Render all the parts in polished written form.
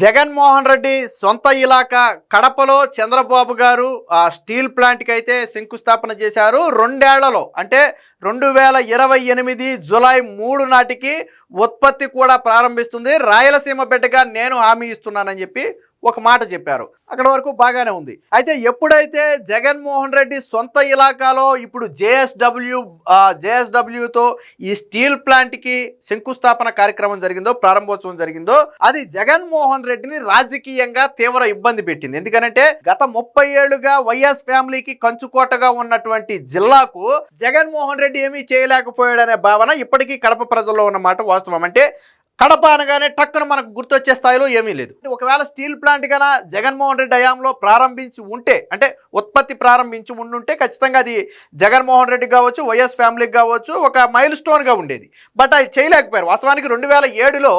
జగన్మోహన్ రెడ్డి సొంత ఇలాకా కడపలో చంద్రబాబు గారు ఆ స్టీల్ ప్లాంట్కి అయితే శంకుస్థాపన చేశారు. 2 ఏళ్లలో అంటే 2028 జూలై 3 నాటికి ఉత్పత్తి కూడా ప్రారంభిస్తుంది. రాయలసీమ బిడ్డగా నేను హామీ ఇస్తున్నానని చెప్పి ఒక మాట చెప్పారు. అక్కడ వరకు బాగానే ఉంది. అయితే ఎప్పుడైతే జగన్మోహన్ రెడ్డి సొంత ఇలాకాలో ఇప్పుడు జేఎస్డబ్ల్యూతో ఈ స్టీల్ ప్లాంట్కి శంకుస్థాపన కార్యక్రమం జరిగిందో, ప్రారంభోత్సవం జరిగిందో, అది జగన్మోహన్ రెడ్డిని రాజకీయంగా తీవ్ర ఇబ్బంది పెట్టింది. ఎందుకంటే గత 30 ఏళ్లుగా వైఎస్ ఫ్యామిలీకి కంచుకోటగా ఉన్నటువంటి జిల్లాకు జగన్మోహన్ రెడ్డి ఏమీ చేయలేకపోయాడనే భావన ఇప్పటికీ కడప ప్రజల్లో ఉన్నమాట వాస్తవం. అంటే కడప అనగానే టక్కున మనకు గుర్తొచ్చే స్థాయిలో ఏమీ లేదు. ఒకవేళ స్టీల్ ప్లాంట్ కన్నా జగన్మోహన్ రెడ్డి హయాంలో ప్రారంభించి ఉంటే, అంటే ఉత్పత్తి ప్రారంభించి ఉండుంటే ఖచ్చితంగా అది జగన్మోహన్ రెడ్డి కావచ్చు, వైఎస్ ఫ్యామిలీకి కావచ్చు ఒక మైల్ స్టోన్గా ఉండేది. బట్ అది చేయలేకపోయారు. వాస్తవానికి 2007లో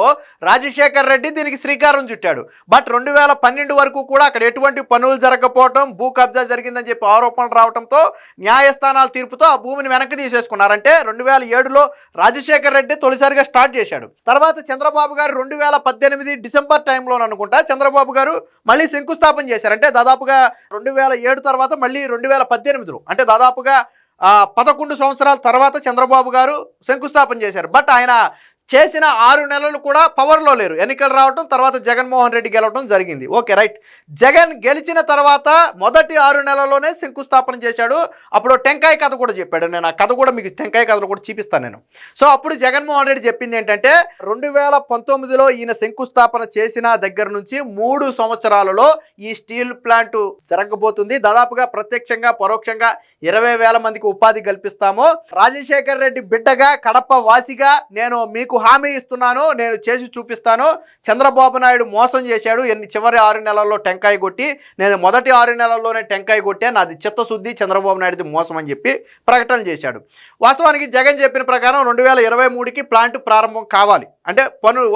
రాజశేఖర్ రెడ్డి దీనికి శ్రీకారం చుట్టాడు. బట్ 2012 వరకు కూడా అక్కడ ఎటువంటి పనులు జరగకపోవటం, భూ కబ్జా జరిగిందని చెప్పి ఆరోపణలు రావడంతో న్యాయస్థానాల తీర్పుతో ఆ భూమిని వెనక్కి తీసేసుకున్నారంటే 2007లో రాజశేఖర్ రెడ్డి తొలిసారిగా స్టార్ట్ చేశాడు. తర్వాత చంద్రబాబు గారు 2018 డిసెంబర్ టైంలో అనుకుంటా చంద్రబాబు గారు మళ్ళీ శంకుస్థాపన చేశారు. అంటే దాదాపుగా 2007 తర్వాత మళ్ళీ 2018లో అంటే దాదాపుగా 11 సంవత్సరాల తర్వాత చంద్రబాబు గారు శంకుస్థాపన చేశారు. బట్ ఆయన చేసిన 6 నెలలు కూడా పవర్లో లేరు. ఎన్నికలు రావటం, తర్వాత జగన్మోహన్ రెడ్డి గెలవటం జరిగింది. Okay, right. జగన్ గెలిచిన తర్వాత మొదటి 6 నెలల్లోనే శంకుస్థాపన చేశాడు. అప్పుడు టెంకాయ కథ కూడా చెప్పాడు. నేను ఆ కథ కూడా మీకు టెంకాయ కథలు కూడా చూపిస్తాను నేను. సో అప్పుడు జగన్మోహన్ రెడ్డి చెప్పింది ఏంటంటే 2019లో ఈయన శంకుస్థాపన చేసిన దగ్గర నుంచి 3 సంవత్సరాలలో ఈ స్టీల్ ప్లాంట్ జరగబోతుంది. దాదాపుగా ప్రత్యక్షంగా పరోక్షంగా 20,000 మందికి ఉపాధి కల్పిస్తాము. రాజశేఖర్ రెడ్డి బిడ్డగా, కడప వాసిగా నేను మీకు హామీ ఇస్తున్నాను, నేను చేసి చూపిస్తాను. చంద్రబాబు నాయుడు మోసం చేశాడు. చివరి 6 నెలల్లో టెంకాయ కొట్టి, నేను మొదటి 6 నెలల్లోనే టెంకాయ కొట్టే, నాది చిత్తశుద్ధి, చంద్రబాబు నాయుడుది మోసం అని చెప్పి ప్రకటన చేశాడు. వాస్తవానికి జగన్ చెప్పిన ప్రకారం 2023కి ప్లాంట్ ప్రారంభం కావాలి. అంటే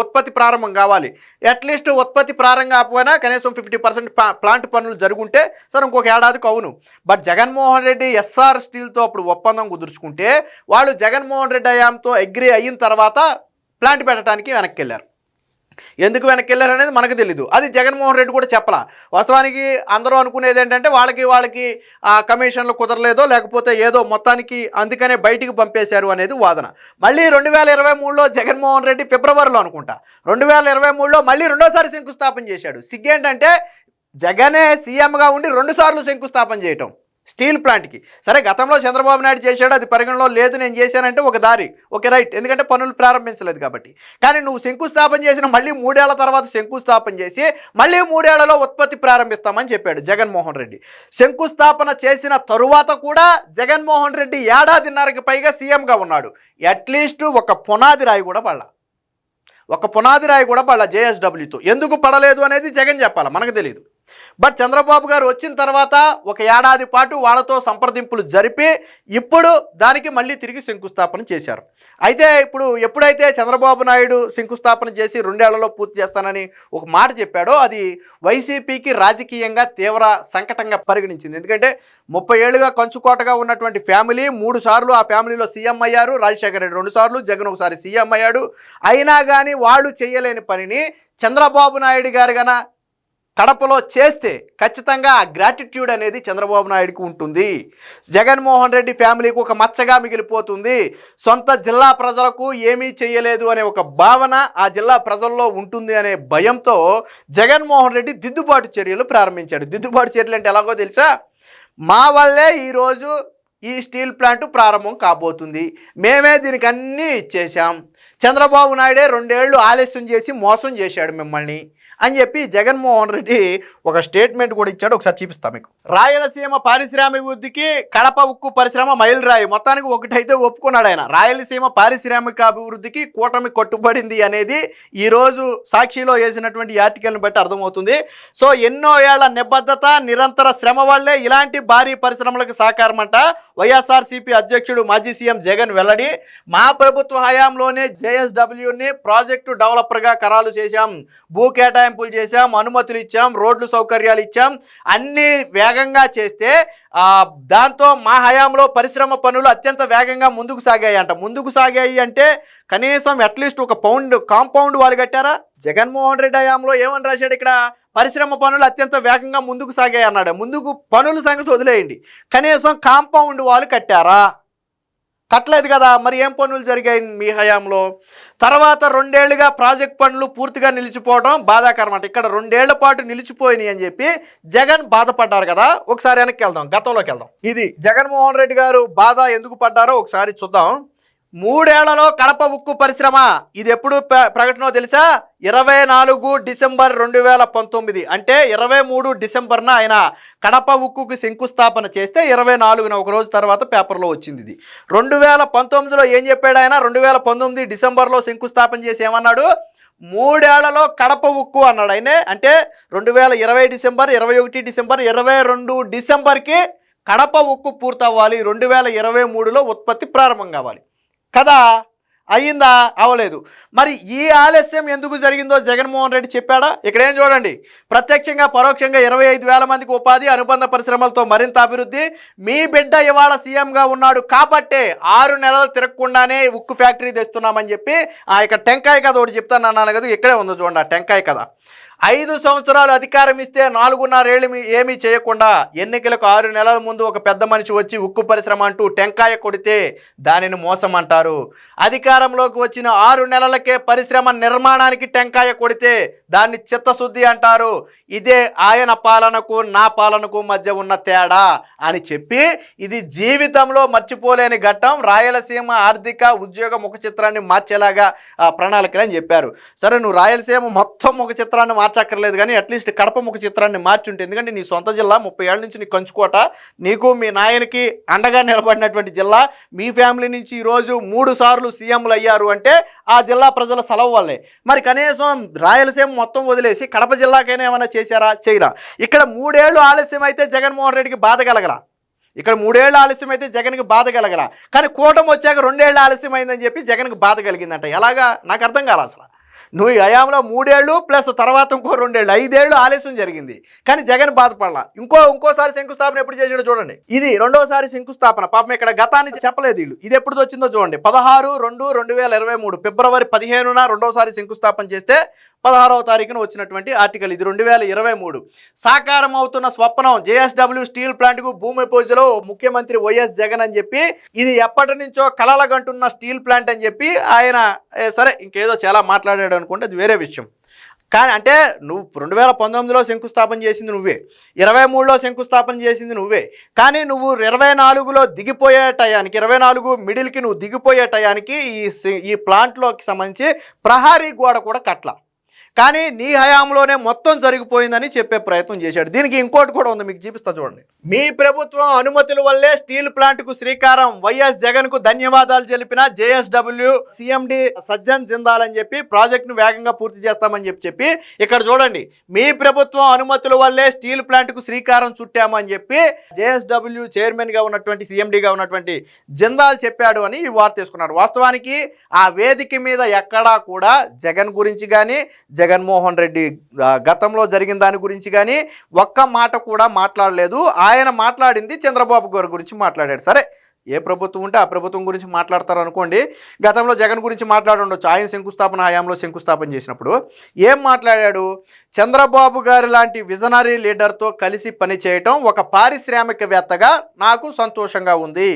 ఉత్పత్తి ప్రారంభం కావాలి. అట్లీస్ట్ ఉత్పత్తి ప్రారంభం కాకపోయినా కనీసం 50% ప్లాంట్ పనులు జరుగుంటే సరే ఇంకొక ఏడాదికి అవును. బట్ జగన్మోహన్ రెడ్డి ఎస్ఆర్ స్టీల్తో అప్పుడు ఒప్పందం కుదుర్చుకుంటే వాళ్ళు జగన్మోహన్ రెడ్డి హయాంతో అగ్రీ అయిన తర్వాత ప్లాంట్ పెట్టడానికి వెనక్కి వెళ్ళారు. ఎందుకు వెనక్కి వెళ్ళారు అనేది మనకు తెలీదు. అది జగన్మోహన్ రెడ్డి కూడా చెప్పలా. వాస్తవానికి అందరూ అనుకునేది ఏంటంటే వాళ్ళకి కమిషన్లు కుదరలేదో, లేకపోతే ఏదో మొత్తానికి అందుకనే బయటికి పంపేశారు అనేది వాదన. మళ్ళీ 2023లో జగన్మోహన్ రెడ్డి ఫిబ్రవరిలో అనుకుంటా 2023లో మళ్ళీ రెండోసారి శంకుస్థాపన చేశాడు. సిగ్గేంటంటే జగనే సీఎంగా ఉండి 2 సార్లు శంకుస్థాపన చేయటం స్టీల్ ప్లాంట్కి. సరే, గతంలో చంద్రబాబు నాయుడు చేశాడు, అది పరిగణలో లేదు, నేను చేశానంటే ఒక దారి, ఓకే, రైట్, ఎందుకంటే పనులు ప్రారంభించలేదు కాబట్టి. కానీ నువ్వు శంకుస్థాపన చేసిన మళ్ళీ 3 ఏళ్ల తర్వాత శంకుస్థాపన చేసి మళ్ళీ 3 ఏళ్లలో ఉత్పత్తి ప్రారంభిస్తామని చెప్పాడు జగన్మోహన్ రెడ్డి. శంకుస్థాపన చేసిన తరువాత కూడా జగన్మోహన్ రెడ్డి 1.5 ఏళ్లకి పైగా సీఎంగా ఉన్నాడు. అట్లీస్ట్ ఒక పునాది రాయి కూడా పడలా జేఎస్డబ్ల్యూతో. ఎందుకు పడలేదు అనేది జగన్ చెప్పాలి, మనకు తెలియదు. బట్ చంద్రబాబు గారు వచ్చిన తర్వాత 1 ఏడాది పాటు వాళ్ళతో సంప్రదింపులు జరిపి ఇప్పుడు దానికి మళ్ళీ తిరిగి శంకుస్థాపన చేశారు. అయితే ఇప్పుడు ఎప్పుడైతే చంద్రబాబు నాయుడు శంకుస్థాపన చేసి 2 ఏళ్లలో పూర్తి చేస్తానని ఒక మాట చెప్పాడో అది వైసీపీకి రాజకీయంగా తీవ్ర సంకటంగా పరిగణించింది. ఎందుకంటే 30 ఏళ్లుగా కంచుకోటగా ఉన్నటువంటి ఫ్యామిలీ 3 సార్లు ఆ ఫ్యామిలీలో సీఎం అయ్యారు. రాజశేఖర రెడ్డి 2 సార్లు, జగన్ ఒకసారి సీఎం అయ్యాడు. అయినా కానీ వాళ్ళు చేయలేని పనిని చంద్రబాబు నాయుడు గారు గన కడపలో చేస్తే ఖచ్చితంగా ఆ గ్రాటిట్యూడ్ అనేది చంద్రబాబు నాయుడుకి ఉంటుంది. జగన్మోహన్ రెడ్డి ఫ్యామిలీకి ఒక మచ్చగా మిగిలిపోతుంది. సొంత జిల్లా ప్రజలకు ఏమీ చేయలేదు అనే ఒక భావన ఆ జిల్లా ప్రజల్లో ఉంటుంది అనే భయంతో జగన్మోహన్ రెడ్డి దిద్దుబాటు చర్యలు ప్రారంభించాడు. దిద్దుబాటు చర్యలు అంటే ఎలాగో తెలుసా? మా వల్లే ఈరోజు ఈ స్టీల్ ప్లాంట్ ప్రారంభం కాబోతుంది, మేమే దీనికి అన్నీ ఇచ్చేసాం, చంద్రబాబు నాయుడే 2 ఏళ్ళు ఆలస్యం చేసి మోసం చేశాడు మిమ్మల్ని అని చెప్పి జగన్మోహన్ రెడ్డి ఒక స్టేట్మెంట్ కూడా ఇచ్చాడు. ఒకసారి చూపిస్తా మీకు. రాయలసీమ పారిశ్రామికాభివృద్ధికి కడప ఉక్కు పరిశ్రమ మైలురాయి. మొత్తానికి ఒకటైతే ఒప్పుకున్నాడు ఆయన. రాయలసీమ పారిశ్రామికాభివృద్ధికి కూటమి కట్టుబడింది అనేది ఈరోజు సాక్షిలో వేసినటువంటి ఆర్టికల్ని బట్టి అర్థమవుతుంది. సో ఎన్నో ఏళ్ల నిబద్ధత, నిరంతర శ్రమ వల్లే ఇలాంటి భారీ పరిశ్రమలకు సహకారమంట వైఎస్ఆర్సీపీ అధ్యక్షుడు మాజీ సీఎం జగన్ వెల్లడి. మా ప్రభుత్వ హయాంలోనే జేఎస్డబ్ల్యూని ప్రాజెక్టు డెవలపర్గా ఖరారు చేశాం, భూ కేటాయింపులు చేశాం, అనుమతులు ఇచ్చాం, రోడ్లు సౌకర్యాలు ఇచ్చాం, అన్నీ వేగంగా చేస్తే దాంతో మా హయాంలో పరిశ్రమ పనులు అత్యంత వేగంగా ముందుకు సాగాయి అంటే కనీసం అట్లీస్ట్ ఒక కాంపౌండ్ వాళ్ళు కట్టారా? జగన్మోహన్ రెడ్డి హయాంలో ఏమని రాశాడు ఇక్కడ? పరిశ్రమ పనులు అత్యంత వేగంగా ముందుకు సాగాయి అన్నాడు. ముందుకు పనుల సంగతి వదిలేయండి, కనీసం కాంపౌండ్ వాళ్ళు కట్టారా? కట్టలేదు కదా. మరి ఏం పనులు జరిగాయి మీ హయాంలో? తర్వాత 2 ఏళ్లుగా ప్రాజెక్ట్ పనులు పూర్తిగా నిలిచిపోవడం బాధాకరం అంట. ఇక్కడ 2 ఏళ్ల పాటు నిలిచిపోయినాయి అని చెప్పి జగన్ బాధపడ్డారు కదా. ఒకసారి వెనక్కి వెళ్దాం, గతంలోకి వెళ్దాం. ఇది జగన్మోహన్ రెడ్డి గారు బాధ ఎందుకు పడ్డారో ఒకసారి చూద్దాం. 3 ఏళ్లలో కడప ఉక్కు పరిశ్రమ, ఇది ఎప్పుడు ప్రకటనో తెలుసా? 24 డిసెంబర్ 2019, అంటే 23 డిసెంబర్న ఆయన కడప ఉక్కుకి శంకుస్థాపన చేస్తే 24న ఒక రోజు తర్వాత పేపర్లో వచ్చింది. ఇది 2019లో ఏం చెప్పాడు ఆయన? 2019 డిసెంబర్లో శంకుస్థాపన చేసి ఏమన్నాడు? 3 ఏళ్లలో కడప ఉక్కు అన్నాడు ఆయన. అంటే 2020 డిసెంబర్, 21 డిసెంబర్, 22 డిసెంబర్కి కడప ఉక్కు పూర్తవ్వాలి, 2023లో ఉత్పత్తి ప్రారంభం కావాలి కదా. అయ్యిందా? అవ్వలేదు. మరి ఈ ఆలస్యం ఎందుకు జరిగిందో జగన్మోహన్ రెడ్డి చెప్పాడా? ఇక్కడేం చూడండి, ప్రత్యక్షంగా పరోక్షంగా 25,000 మందికి ఉపాధి, అనుబంధ పరిశ్రమలతో మరింత అభివృద్ధి. మీ బిడ్డ ఇవాళ సీఎంగా ఉన్నాడు కాబట్టే 6 నెలలు తిరగకుండానే ఉక్కు ఫ్యాక్టరీ తెస్తున్నామని చెప్పి ఇక్కడ టెంకాయ కథ ఒకటి చెప్తాను అన్నాను కదా, ఇక్కడే ఉందో చూడండి ఆ టెంకాయ కథ. 5 సంవత్సరాలు అధికారం ఇస్తే 4.5 ఏళ్ళు ఏమీ చేయకుండా ఎన్నికలకు 6 నెలల ముందు ఒక పెద్ద మనిషి వచ్చి ఉక్కు పరిశ్రమ అంటూ టెంకాయ కొడితే దానిని మోసం అంటారు. అధికారంలోకి వచ్చిన 6 నెలలకే పరిశ్రమ నిర్మాణానికి టెంకాయ కొడితే దాన్ని చిత్తశుద్ధి అంటారు. ఇదే ఆయన పాలనకు నా పాలనకు మధ్య ఉన్న తేడా అని చెప్పి ఇది జీవితంలో మర్చిపోలేని ఘట్టం. రాయలసీమ ఆర్థిక ఉద్యోగ ముఖ చిత్రాన్ని మార్చేలాగా ప్రణాళికలని చెప్పారు. సరే, నువ్వు రాయలసీమ మొత్తం ముఖ చిత్రాన్ని మార్చక్కర్లేదు, కానీ అట్లీస్ట్ కడప ముఖ చిత్రాన్ని మార్చుంటే, ఎందుకంటే నీ సొంత జిల్లా, 30 ఏళ్ళ నుంచి నీ కంచుకోట, నీకు మీ నాయనకి అండగా నిలబడినటువంటి జిల్లా, మీ ఫ్యామిలీ నుంచి ఈరోజు 3 సార్లు సీఎంలు అయ్యారు అంటే ఆ జిల్లా ప్రజల సెలవు వల్లే. మరి కనీసం రాయలసీమ మొత్తం వదిలేసి కడప జిల్లాకైనా ఏమైనా చేశారా? చేయరా. ఇక్కడ 3 ఏళ్ళు ఆలస్యం అయితే జగన్మోహన్ రెడ్డికి బాధ కలగల. ఇక్కడ 3 ఏళ్ళు ఆలస్యం అయితే జగన్కి బాధ కలగల. కానీ కూటమి వచ్చాక 2 ఏళ్ళు ఆలస్యం అయిందని చెప్పి జగన్కి బాధ కలిగిందంట. ఎలాగా నాకు అర్థం కాదు అసలు. నువ్వు హయాంలో 3 ఏళ్ళు ప్లస్ తర్వాత ఇంకో 2 ఏళ్ళు, 5 ఏళ్ళు ఆలస్యం జరిగింది, కానీ జగన్ బాధపడాల. ఇంకోసారి శంకుస్థాపన ఎప్పుడు చేసాడో చూడండి. ఇది 2వసారి శంకుస్థాపన. పాపం ఇక్కడ గతాన్ని చెప్పలేదు వీళ్ళు. ఇది ఎప్పుడు వచ్చిందో చూడండి. 16/2/2023 ఫిబ్రవరి 15న 2వసారి శంకుస్థాపన చేస్తే 16వ తారీఖున వచ్చినటువంటి ఆర్టికల్ ఇది. 2023 సాకారం అవుతున్న స్వప్నం జేఎస్డబ్ల్యూ స్టీల్ ప్లాంట్కు భూమి పూజలో ముఖ్యమంత్రి వైఎస్ జగన్ అని చెప్పి, ఇది ఎప్పటి నుంచో కలలగంటున్న స్టీల్ ప్లాంట్ అని చెప్పి ఆయన సరే ఇంకేదో చాలా మాట్లాడాడు అనుకుంటే అది వేరే విషయం. కానీ అంటే నువ్వు 2019లో శంకుస్థాపన చేసింది నువ్వే, 23లో శంకుస్థాపన చేసింది నువ్వే, కానీ నువ్వు 24లో దిగిపోయే టయానికి, 24 మిడిల్కి నువ్వు దిగిపోయే టయానికి ఈ ప్లాంట్లోకి సంబంధించి ప్రహారీ గోడ కూడా కట్ల. కానీ నీ హయాంలోనే మొత్తం జరిగిపోయిందని చెప్పే ప్రయత్నం చేశాడు. దీనికి ఇంకోటి కూడా ఉంది, మీకు చూపిస్తా చూడండి. మీ ప్రభుత్వం అనుమతుల వల్లే స్టీల్ ప్లాంట్కు శ్రీకారం, వైఎస్ జగన్కు ధన్యవాదాలు తెలిపిన జేఎస్డబ్ల్యూ సిఎండి సజ్జన్ జిందాల్ అని చెప్పి ప్రాజెక్టును వేగంగా పూర్తి చేస్తామని చెప్పి ఇక్కడ చూడండి. మీ ప్రభుత్వం అనుమతుల వల్లే స్టీల్ ప్లాంట్కు శ్రీకారం చుట్టామని చెప్పి జేఎస్డబ్ల్యూ చైర్మన్గా ఉన్నటువంటి సిఎండిగా ఉన్నటువంటి జిందాల్ చెప్పాడు అని ఈ వార్త తీసుకున్నాడు. వాస్తవానికి ఆ వేదిక మీద ఎక్కడా కూడా జగన్ గురించి కానీ, జగన్మోహన్ రెడ్డి గతంలో జరిగిన దాని గురించి కానీ ఒక్క మాట కూడా మాట్లాడలేదు. ఆయన మాట్లాడింది చంద్రబాబు గారి గురించి మాట్లాడాడు. సరే, ఏ ప్రభుత్వం ఉంటే ఆ ప్రభుత్వం గురించి మాట్లాడతారు అనుకోండి. గతంలో జగన్ గురించి మాట్లాడుండొచ్చు, ఆయన శంకుస్థాపన హయాంలో శంకుస్థాపన చేసినప్పుడు. ఏం మాట్లాడాడు? చంద్రబాబు గారి లాంటి విజనరీ లీడర్తో కలిసి పనిచేయటం ఒక పారిశ్రామికవేత్తగా నాకు సంతోషంగా ఉంది.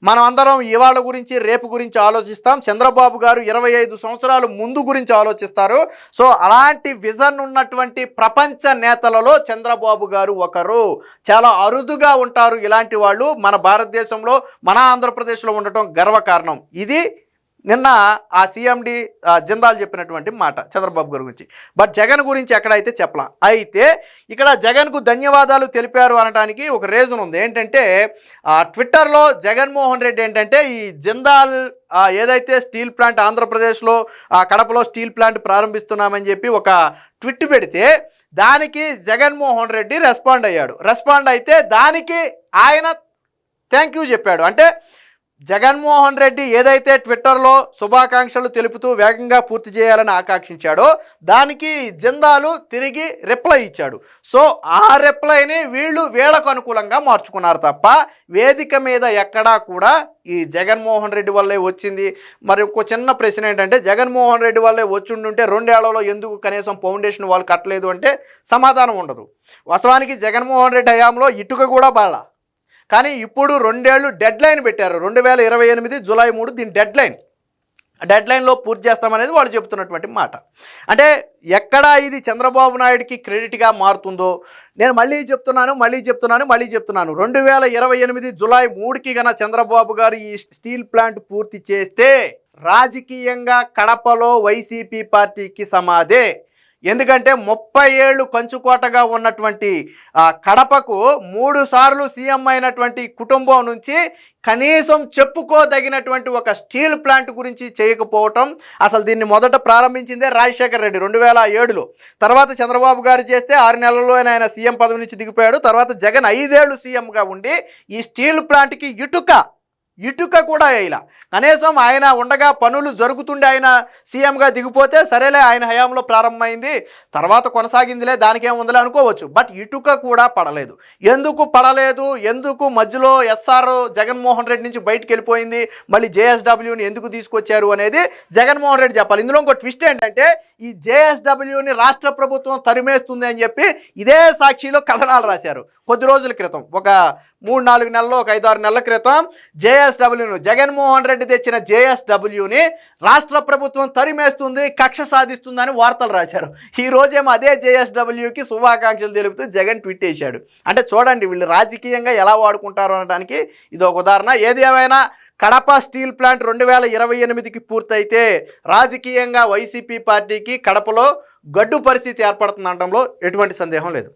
మనం అందరం ఇవాళ గురించి రేపు గురించి ఆలోచిస్తాం, చంద్రబాబు గారు 25 సంవత్సరాలు ముందు గురించి ఆలోచిస్తారు. సో అలాంటి విజన్ ఉన్నటువంటి ప్రపంచ నేతలలో చంద్రబాబు గారు ఒకరు. చాలా అరుదుగా ఉంటారు ఇలాంటి వాళ్ళు మన భారతదేశంలో, మన ఆంధ్రప్రదేశ్లో ఉండటం గర్వకారణం. ఇది నిన్న ఆ సిఎండి జిందాల్ చెప్పినటువంటి మాట చంద్రబాబు గారి గురించి. బట్ జగన్ గురించి ఎక్కడైతే చెప్పలా. అయితే ఇక్కడ జగన్కు ధన్యవాదాలు తెలిపారు అనడానికి ఒక రీజన్ ఉంది. ఏంటంటే ట్విట్టర్లో జగన్మోహన్ రెడ్డి ఏంటంటే ఈ జిందాల్ ఏదైతే స్టీల్ ప్లాంట్ ఆంధ్రప్రదేశ్లో కడపలో స్టీల్ ప్లాంట్ ప్రారంభిస్తున్నామని చెప్పి ఒక ట్విట్ పెడితే దానికి జగన్మోహన్ రెడ్డి రెస్పాండ్ అయ్యాడు. రెస్పాండ్ అయితే దానికి ఆయన థ్యాంక్ యూ చెప్పాడు. అంటే జగన్మోహన్ రెడ్డి ఏదైతే ట్విట్టర్లో శుభాకాంక్షలు తెలుపుతూ వేగంగా పూర్తి చేయాలని ఆకాంక్షించాడో దానికి జిందాలు తిరిగి రిప్లై ఇచ్చాడు. సో ఆ రిప్లైని వీళ్ళకు అనుకూలంగా మార్చుకున్నారు తప్ప వేదిక మీద ఎక్కడా కూడా ఈ జగన్మోహన్ రెడ్డి వల్లే వచ్చింది. మరి ఒక చిన్న ప్రశ్న ఏంటంటే, జగన్మోహన్ రెడ్డి వల్లే వచ్చుండుంటే 2 ఏళ్లలో ఎందుకు కనీసం ఫౌండేషన్ వాళ్ళు కట్టలేదు అంటే సమాధానం ఉండదు. వాస్తవానికి జగన్మోహన్ రెడ్డి హయాంలో ఇటుక కూడా బాళ, కానీ ఇప్పుడు 2 ఏళ్ళు డెడ్ లైన్ పెట్టారు. 2028 జూలై 3 దీని డెడ్ లైన్లో పూర్తి చేస్తామనేది వాళ్ళు చెబుతున్నటువంటి మాట. అంటే ఎక్కడ ఇది చంద్రబాబు నాయుడికి క్రెడిట్గా మారుతుందో నేను మళ్ళీ చెప్తున్నాను. 2028 జూలై 3కి గన చంద్రబాబు గారు ఈ స్టీల్ ప్లాంట్ పూర్తి చేస్తే రాజకీయంగా కడపలో వైసీపీ పార్టీకి సమాధే. ఎందుకంటే 30 ఏళ్ళు కంచుకోటగా ఉన్నటువంటి కడపకు 3 సార్లు సీఎం అయినటువంటి కుటుంబం నుంచి కనీసం చెప్పుకోదగినటువంటి ఒక స్టీల్ ప్లాంట్ గురించి చేయకపోవటం, అసలు దీన్ని మొదట ప్రారంభించిందే రాజశేఖర రెడ్డి 2007లో. తర్వాత చంద్రబాబు గారు చేస్తే 6 నెలల్లో ఆయన సీఎం పదవి నుంచి దిగిపోయాడు. తర్వాత జగన్ 5 ఏళ్ళు సీఎంగా ఉండి ఈ స్టీల్ ప్లాంట్కి ఇటుక కూడా వేయాల. కనీసం ఆయన ఉండగా పనులు జరుగుతుండే ఆయన సీఎంగా దిగిపోతే సరేలే ఆయన హయాంలో ప్రారంభమైంది, తర్వాత కొనసాగిందిలే, దానికేముందిలే అనుకోవచ్చు. బట్ ఇటుక కూడా పడలేదు. ఎందుకు మధ్యలో ఎస్ఆర్ జగన్మోహన్ రెడ్డి నుంచి బయటకు వెళ్ళిపోయింది, మళ్ళీ జేఎస్డబ్ల్యూని ఎందుకు తీసుకొచ్చారు అనేది జగన్మోహన్ రెడ్డి చెప్పాలి. ఇందులో ఇంకో ట్విస్ట్ ఏంటంటే, ఈ జేఎస్డబ్ల్యూని రాష్ట్ర ప్రభుత్వం తరిమేస్తుంది అని చెప్పి ఇదే సాక్షిలో కథనాలు రాశారు కొద్ది రోజుల క్రితం. ఒక 3-4 నెలల్లో, ఒక 5-6 నెలల క్రితం జేఎస్డబ్ల్యూను, జగన్మోహన్ రెడ్డి తెచ్చిన జేఎస్డబ్ల్యూని రాష్ట్ర ప్రభుత్వం తరిమేస్తుంది, కక్ష సాధిస్తుందని వార్తలు రాశారు. ఈ రోజేమో అదే జేఎస్డబ్ల్యూకి శుభాకాంక్షలు తెలుపుతూ జగన్ ట్వీట్ చేశాడు. అంటే చూడండి వీళ్ళు రాజకీయంగా ఎలా వాడుకుంటారు అనడానికి ఇది ఒక ఉదాహరణ. ఏది ఏమైనా కడప స్టీల్ ప్లాంట్ 2028కి పూర్తయితే రాజకీయంగా వైసీపీ పార్టీకి కడపలో గడ్డు పరిస్థితి ఏర్పడుతుందనడంలో ఎటువంటి సందేహం లేదు.